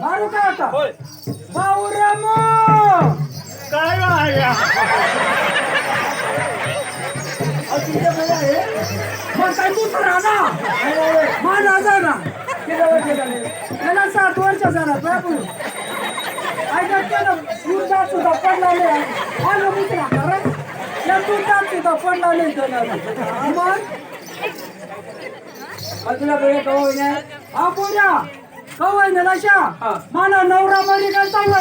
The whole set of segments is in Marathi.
मारू का आता होय बाऊराम काय आहे तुमच्याकडे आहे मग काय दुसरा ना माझा जाना त्याला 7 वर्ष झाला बाबू ऐका त्याला दूधात सुद्धा पडला नाही आलं दुसरा खरं त्या दूधात सुद्धा पडला नाही त्याला मग तुला वेळ कवा नाही हा पोऱ्या कवा नाही लशा मला नवरा बरी काय चांगला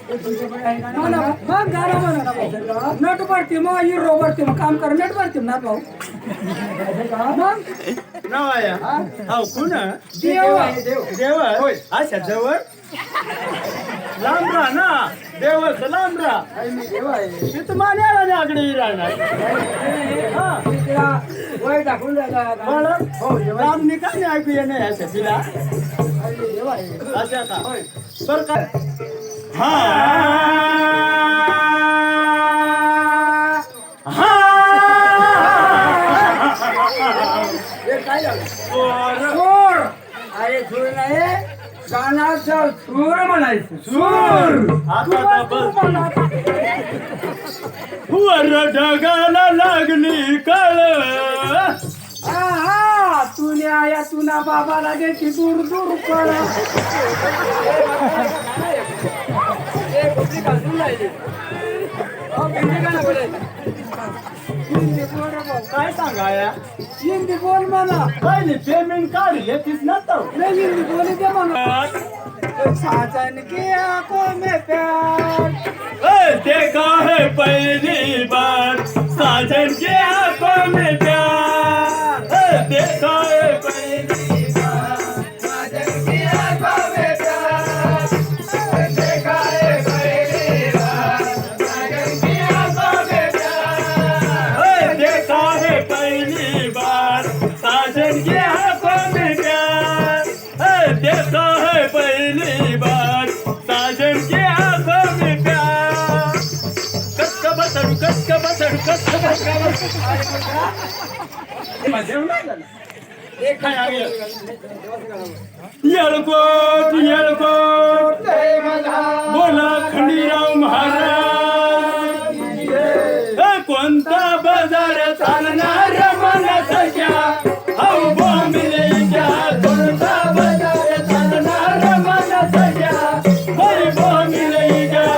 मग गाणं म्हणा नट भरती मग हिरो भरती मग काम कर नट भरती ना भाऊ मग नाव आहे हा कोण देव देव होय अच्छा जवळ लांब राहा ना देवच लांब राहा देव आहे तिथं मान्याला आकडे राहणार हा वय दाखवून बरं हो लांब निकाल नाही ऐकू येणे असं तिला देव आहे अच्छा का बरं काय हा हा काय झालं सूर अरे सूर नाही गाण्याचा सूर म्हणायचं सूर आता बस वर ढगाला लागली कळ हा तुला या तुला बाबाला द्यायची दूर दूर पळ काय सांगा या हिंदी बोल मला पहिले पेमेंट काढले तीच नव्हतं नहीं हिंदी बोली दे मला साजन की आंखों में प्यार देखा है पहली बार साजन के आंखों में प्यार देखा है पहली बार साजन के आंखों में प्यार देखा है पहली बार साजन के आंखों में प्यार देखा है पहली बार साजन के आंखों में प्यार देखा है पहली बार साजन के आंखों में प्यार कसका बसडू कसका बसडू कसका येळकोट येळकोट बोला खंडीराव महाराज कोणता बाजार चालणार मनाच्या हाऊ बॉम्बेले क्या कोणता बाजार चालणार मनाच्या होय बॉम्बेले क्या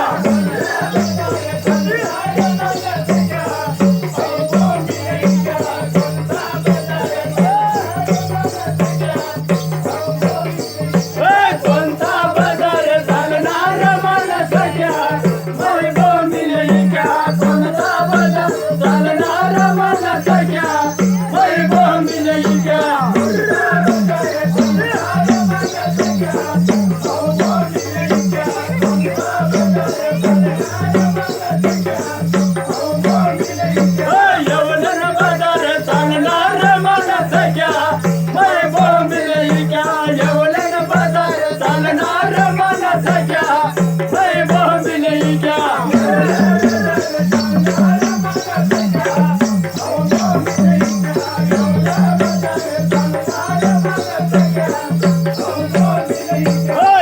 कोणता बाजार चालणार मनाच्या होय बॉम्बेले क्या कोणता बाजार चालणार मनाच्या होय बॉम्बेले क्या यवलन बाजार चालणार मनाच्या होय बॉम्बेले क्या यवलन बाजार चालणार मनाच्या होय बॉम्बेले क्या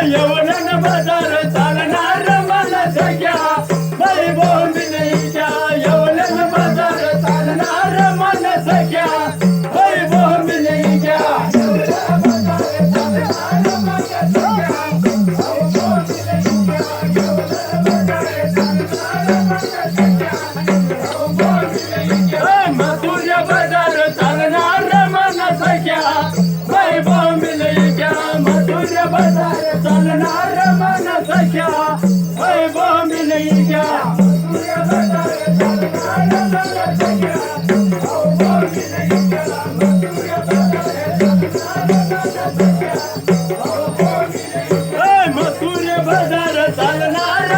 यवलन बाजार चालणार मनाच्या होय बॉम्बेले क्या यवलन बाजार चालणार मनाच्या होय बॉम्बेले क्या मथुरा बाजार चालणार मनाच्या होय बॉम्बेले क्या मथुरा बाजार चालणार मनाच्या